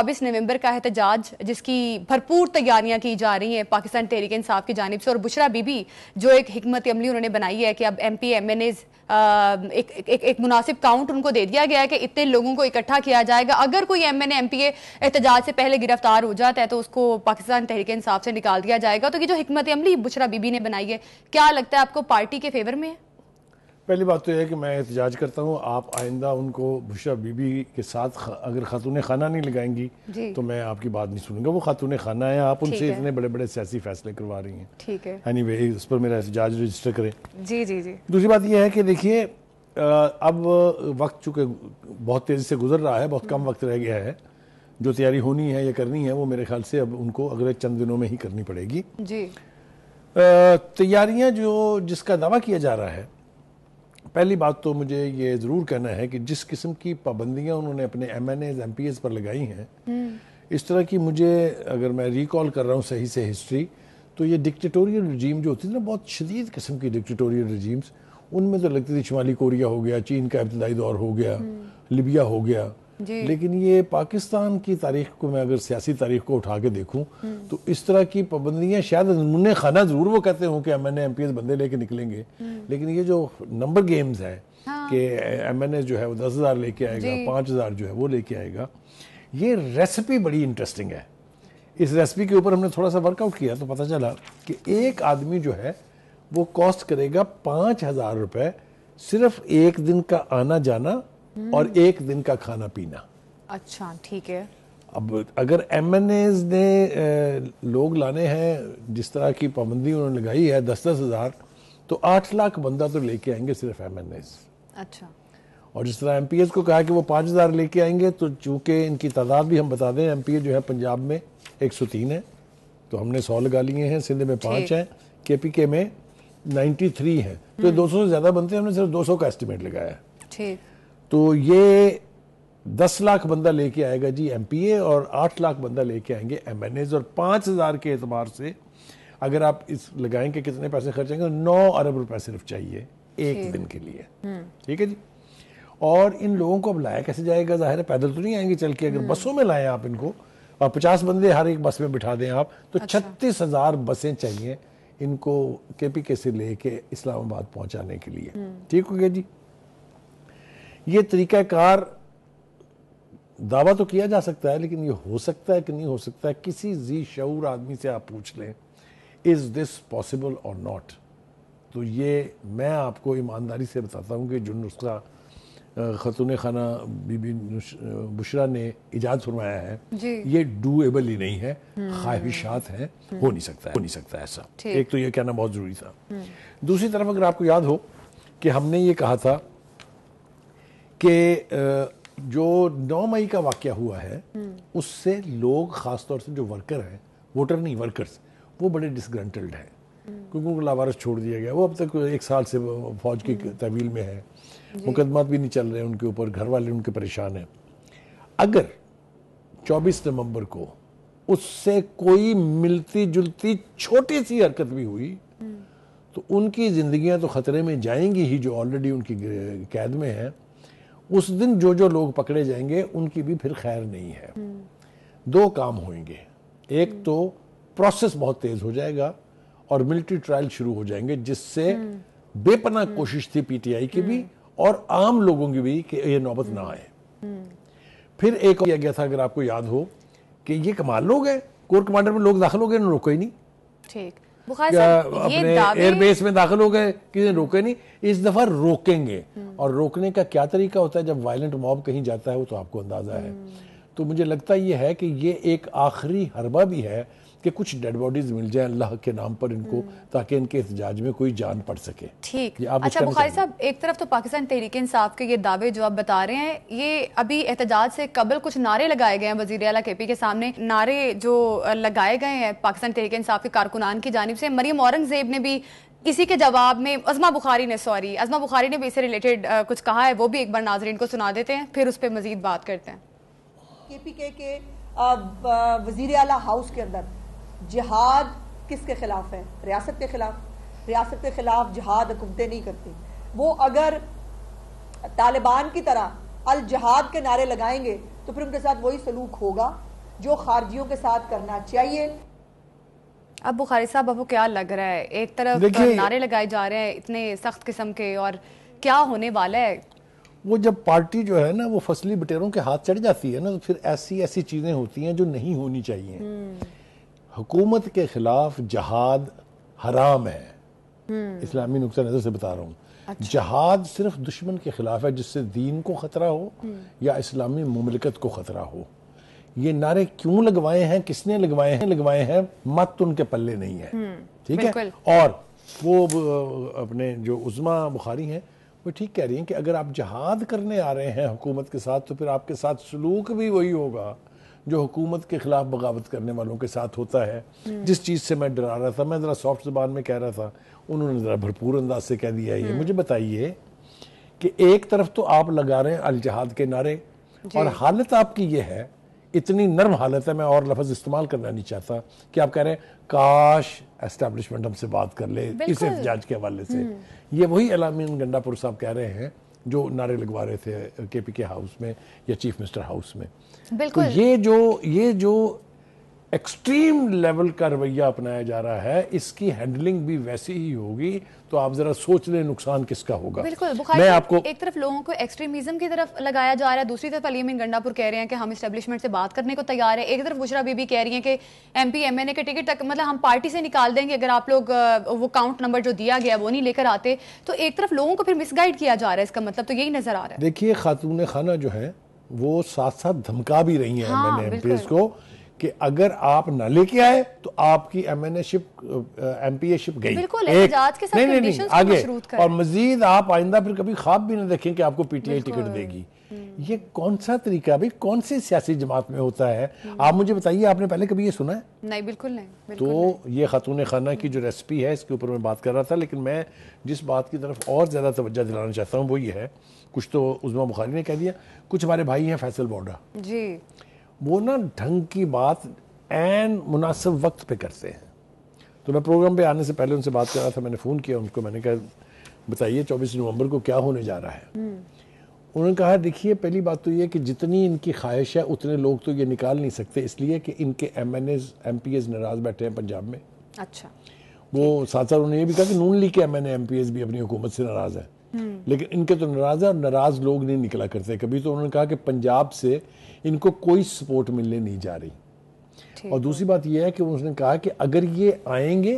24 नवंबर का एहतजाज जिसकी भरपूर तैयारियां की जा रही हैं पाकिस्तान तहरीक इंसाफ की जानिब से, और बुशरा बीबी जो एक हिकमत अमली उन्होंने बनाई है कि अब MP MNAs एक मुनासिब काउंट उनको दे दिया गया है कि इतने लोगों को इकट्ठा किया जाएगा। अगर कोई MNA MPA एहतजाज से पहले गिरफ्तार हो जाता है तो उसको पाकिस्तान तहरीक इंसाफ से निकाल दिया जाएगा। तो ये जो हिकमत अमली बुशरा बीबी ने बनाई है, क्या लगता है आपको पार्टी के फेवर में है? पहली बात तो यह है कि मैं एहतजाज करता हूँ, आप आइंदा उनको बुशरा बीबी के साथ अगर खातून खाना नहीं लगाएंगी तो मैं आपकी बात नहीं सुनूंगा। वो खातून खाना है, आप उनसे इतने बड़े बड़े सियासी फैसले करवा रही हैं। ठीक है, एनीवे इस पर मेरा एहतजाज रजिस्टर करें। जी जी जी। दूसरी बात यह है कि देखिए अब वक्त चूँकि बहुत तेज़ी से गुजर रहा है, बहुत कम वक्त रह गया है, जो तैयारी होनी है या करनी है वो मेरे ख्याल से अब उनको अगले चंद दिनों में ही करनी पड़ेगी जी। तैयारियाँ जिसका दावा किया जा रहा है, पहली बात तो मुझे ये ज़रूर कहना है कि जिस किस्म की पाबंदियां उन्होंने अपने MNAs MPAs पर लगाई हैं, इस तरह की मुझे अगर मैं रिकॉल कर रहा हूँ सही से हिस्ट्री, तो ये डिक्टेटोरियल रजीम जो होती थी ना, बहुत शदीद किस्म की डिक्टेटोरियल रजीम्स, उनमें तो लगती थी शुमाली कोरिया हो गया, चीन का इब्तदाई दौर हो गया, लिबिया हो गया, लेकिन ये पाकिस्तान की तारीख को मैं अगर सियासी तारीख को उठा के देखूं तो इस तरह की पाबंदियां शायद नमूने खाना जरूर वो कहते हों कि MNA MPAs बंदे लेके निकलेंगे, लेकिन ये जो नंबर गेम्स है कि MNA जो है वो 10,000 लेके आएगा, 5,000 जो है वो लेके आएगा, ये रेसिपी बड़ी इंटरेस्टिंग है। इस रेसिपी के ऊपर हमने थोड़ा सा वर्कआउट किया तो पता चला कि एक आदमी जो है वो कॉस्ट करेगा 5,000 रुपए सिर्फ एक दिन का आना जाना और एक दिन का खाना पीना। अच्छा, ठीक है। अब अगर MNAs ने लोग लाने हैं, जिस तरह की पाबंदी उन्होंने लगाई है 10-10 हज़ार, तो 8 लाख बंदा तो लेके आएंगे सिर्फ MNAs। अच्छा। और जिस तरह MPAs को कहा कि वो 5,000 लेके आएंगे, तो चूंकि इनकी तादाद भी हम बता दें, MPA जो है पंजाब में 103 है, तो हमने 100 लगा लिए हैं, सिंध में 5 हैं, KPK में 93 हैं, तो 200 से ज्यादा बनते हैं, हमने सिर्फ 200 का एस्टिमेट लगाया है। ठीक। तो ये 10 लाख बंदा लेके आएगा जी MPA, और 8 लाख बंदा लेके आएंगे MNAs, और 5,000 के एतबार से अगर आप इस लगाएं कि कितने पैसे खर्चेंगे, 9 अरब रुपए सिर्फ चाहिए एक दिन के लिए। ठीक है जी। और इन लोगों को अब लाया कैसे जाएगा? जाहिर है पैदल तो नहीं आएंगे चल के, अगर बसों में लाएं आप इनको और 50 बंदे हर एक बस में बिठा दें आप, तो 36,000 बसें चाहिए इनको KPK से लेके इस्लामाबाद पहुंचाने के लिए। ठीक हो गया जी। ये तरीकाकार दावा तो किया जा सकता है, लेकिन ये हो सकता है कि नहीं हो सकता है, किसी जी शऊर आदमी से आप पूछ लें इज दिस पॉसिबल और नॉट, तो ये मैं आपको ईमानदारी से बताता हूँ कि जो नुस्खा खतून खाना बीबी बुशरा ने इजाद फरमाया है ये डूएबल ही नहीं है, ख्वाहिशात हैं, हो नहीं सकता ऐसा। एक तो ये कहना बहुत जरूरी था। दूसरी तरफ अगर आपको याद हो कि हमने ये कहा था कि जो 9 मई का वाकया हुआ है उससे लोग, खासतौर से जो वर्कर हैं, वोटर नहीं वर्कर्स, वो बड़े डिसग्रंटल्ड हैं क्योंकि उनको लावारिस छोड़ दिया गया। वो अब तक 1 साल से फौज की तहवील में है, मुकदमात भी नहीं चल रहे उनके ऊपर, घर वाले उनके परेशान हैं। अगर 24 नवंबर को उससे कोई मिलती जुलती छोटी सी हरकत भी हुई तो उनकी जिंदगियां तो खतरे में जाएंगी ही, जो ऑलरेडी उनकी कैद में है। उस दिन जो लोग पकड़े जाएंगे उनकी भी फिर खैर नहीं है। 2 काम होंगे, एक तो प्रोसेस बहुत तेज हो जाएगा और मिलिट्री ट्रायल शुरू हो जाएंगे, जिससे बेपनाह कोशिश थी PTI की भी और आम लोगों की भी कि ये नौबत ना आए। फिर एक किया गया था, अगर आपको याद हो, कि ये कमाल लोग हैं, कोर कमांडर में लोग दाखिल हो गए, इन्होंने रोका ही नहीं। ठीक। अपने एयरबेस में दाखिल हो गए, किसी ने रोके नहीं। इस दफा रोकेंगे, और रोकने का क्या तरीका होता है जब वायलेंट मॉब कहीं जाता है, वो तो आपको अंदाजा है। तो मुझे लगता ये है कि ये एक आखिरी हरबा भी है कि कुछ डेड बॉडीज मिल जाए अल्लाह के नाम पर इनको, ताकि इनके एहतजाज में कोई जान पड़ सके। ठीक। अच्छा बुखारी साहब, एक तरफ तो पाकिस्तान तहरीक इंसाफ के ये दावे जो आप बता रहे हैं, ये अभी एहतजाज से कबल कुछ नारे लगाए गए हैं वजीर आला KP के सामने, नारे जो लगाए गए हैं पाकिस्तान तहरीक इंसाफ के कारकुनान की जानिब से। मरियम औरंगजेब ने भी इसी के जवाब में, अज़मा बुखारी ने भी इससे रिलेटेड कुछ कहा है, वो भी एक बार नाजरीन को सुना देते हैं, फिर उस पर मजीद बात करते हैं। KPK के वजीर आला हाउस के अंदर जिहाद किसके खिलाफ है? रियासत के खिलाफ। रियासत के खिलाफ जिहाद हुकूमतें नहीं करती। वो अगर तालिबान की तरह अल जिहाद के नारे लगाएंगे तो फिर उनके साथ वही सलूक होगा جو خارجیوں کے ساتھ کرنا چاہیے. اب بخاری صاحب آپ کو کیا لگ رہا ہے؟ ایک طرف نعرے لگائے جا رہے ہیں اتنے سخت قسم کے، اور کیا ہونے والا ہے؟ وہ جب پارٹی جو ہے نا وہ فصلی بٹیروں کے ہاتھ چڑھ جاتی ہے نا، تو پھر ایسی چیزیں ہوتی ہیں جو نہیں ہونی چاہیے. حکومت کے خلاف جہاد حرام ہے، اسلامی نقطہ نظر سے بتا رہا ہوں. جہاد صرف دشمن کے خلاف ہے جس سے دین کو خطرہ ہو یا اسلامی مملکت کو خطرہ ہو. یہ نعرے کیوں لگوائے ہیں، کس نے لگوائے ہیں مت ان کے پلے نہیں ہے. ٹھیک ہے. اور وہ اپنے جو عظما بخاری ہیں وہ ٹھیک کہہ رہی ہیں کہ اگر آپ جہاد کرنے آ رہے ہیں حکومت کے ساتھ تو پھر آپ کے ساتھ سلوک بھی وہی ہوگا جو حکومت کے خلاف بغاوت کرنے والوں کے ساتھ ہوتا ہے. جس چیز سے میں ڈرا رہا تھا، میں ذرا سافٹ زبان میں کہہ رہا تھا، انہوں نے ذرا بھرپور انداز سے کہہ دیا. یہ مجھے بتائیے کہ ایک طرف تو آپ لگا رہے ہیں الجہاد کے نعرے، اور حالت آپ کی یہ ہے، اتنی نرم حالت ہے، میں اور لفظ استعمال کرنا نہیں چاہتا، کہ آپ کہہ رہے ہیں کاش اسٹیبلشمنٹ ہم سے بات کر لے اس احتجاج کے حوالے سے. یہ وہی علامین گنڈا پور صاحب کہہ رہے ہیں جو نعرے لگوا رہے تھے کے پی کے ہاؤس میں یا چیف منسٹر ہاؤس میں. تو یہ جو ایکسٹریم لیول کا رویہ اپنایا جا رہا ہے، اس کی ہینڈلنگ بھی ویسی ہی ہوگی. تو آپ ذرا سوچ لیں نقصان کس کا ہوگا. بالکل بخاری صاحب، ایک طرف لوگوں کو ایکسٹریمزم کی طرف لگایا جا رہا ہے، دوسری طرف علامین گنڈا پور کہہ رہے ہیں کہ ہم اسٹیبلشمنٹ سے بات کرنے کو تیار ہیں. ایک طرف بشرا بی بی کہہ رہی ہیں کہ ایم پی ایم این اے کے ٹکٹ تک مطلب ہم پارٹی سے نکال دیں گے اگر آپ لوگ وہ کاؤنٹ نمبر جو دیا گیا وہ نہیں لے کر آتے. تو ایک طرف لوگوں کو پھر مس گائیڈ کیا جا رہا ہے، اس کا مطلب تو یہی نظر آ رہا ہے. دیکھیے خاتون خانہ جو ہیں وہ ساتھ ساتھ دھمکا بھی رہی ہیں M N A M Ps کو کہ اگر آپ نہ لے کے آئے تو آپ کی ایم این اے شپ ایم پی اے شپ گئی. بالکل احتجاج کے ساتھ کنڈیشنز کو مشروط کریں، اور مزید آپ آئندہ پھر کبھی خواب بھی نہ دیکھیں کہ آپ کو پی ٹی آئی ٹکٹ دے گی. یہ کون سا طریقہ بھائی کون سی سیاسی جماعت میں ہوتا ہے؟ آپ مجھے بتائیے، آپ نے پہلے کبھی یہ سنا ہے؟ نہیں، بالکل نہیں. تو یہ خاتون خانہ کی جو ریسپی ہے اس کے اوپر میں بات کر رہا تھا، لیکن میں جس بات کی طرف اور زیادہ توجہ دلانا چاہتا ہوں وہ یہ ہے، کچھ تو عظما بخاری نے کہہ دیا، کچھ ہمارے بھائی ہیں فیصل بوڈا جی، وہ نا ڈھنگ کی بات عین مناسب وقت پہ کرتے ہیں. تو میں پروگرام پہ آنے سے پہلے ان سے بات کر رہا تھا، میں نے فون کیا ان کو، میں نے کہا بتائیے 24 نومبر کو کیا ہونے جا رہا ہے. انہوں نے کہا دیکھیے پہلی بات تو یہ کہ جتنی ان کی خواہش ہے اتنے لوگ تو یہ نکال نہیں سکتے، اس لیے کہ ان کے M N As M P As ناراض بیٹھے ہیں پنجاب میں. اچھا، وہ ساتھ ساتھ انہوں نے یہ بھی کہا کہ نون لیگ کے M N A M P As بھی اپنی حکومت سے ناراض ہیں، لیکن ان کے تو ناراض ہے اور ناراض لوگ نہیں نکلا کرتے کبھی. تو انہوں نے کہا کہ پنجاب سے ان کو کوئی سپورٹ ملنے نہیں جا رہی. اور دوسری بات یہ ہے کہ انہوں نے کہا کہ اگر یہ آئیں گے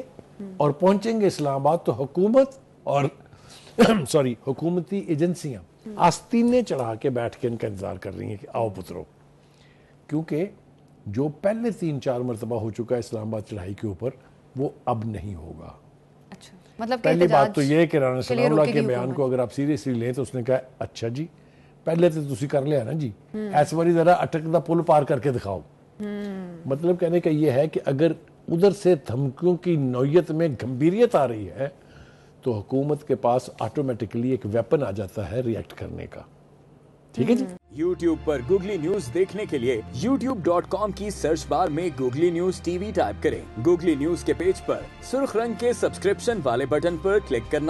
اور پہنچیں گے اسلام آباد تو حکومت اور حکومتی ایجنسیاں آستینے چڑھا کے بیٹھ کے ان کا انتظار کر رہی ہیں کہ آؤ پترو، کیونکہ جو پہلے 3-4 مرتبہ ہو چکا ہے اسلام آباد چڑھائی کے اوپر وہ اب نہیں ہوگا. اچھا، مطلب پہلی بات تو یہ ہے کہ رانا ثناء اللہ کے بیان کو اگر آپ سیریسلی لیں تو اس نے کہا اچھا جی پہلے تو تسی کر لیا نا جی، ایس باری ذرا اٹک دا پل پار کر کے دکھاؤ. مطلب کہنے کا یہ ہے کہ اگر ادھر سے دھمکیوں کی نوعیت میں گمبھیریت آ رہی ہے تو حکومت کے پاس آٹومیٹکلی ایک ویپن آ جاتا ہے ریئیکٹ کرنے کا. ٹھیک ہے جی. YouTube پر گوگلی نیوز دیکھنے کے لیے youtube.com کی سرچ بار میں googly news T V type کریں. گوگلی نیوز کے پیج پر سرخ رنگ کے سبسکرپشن والے بٹن پر کلک کرنا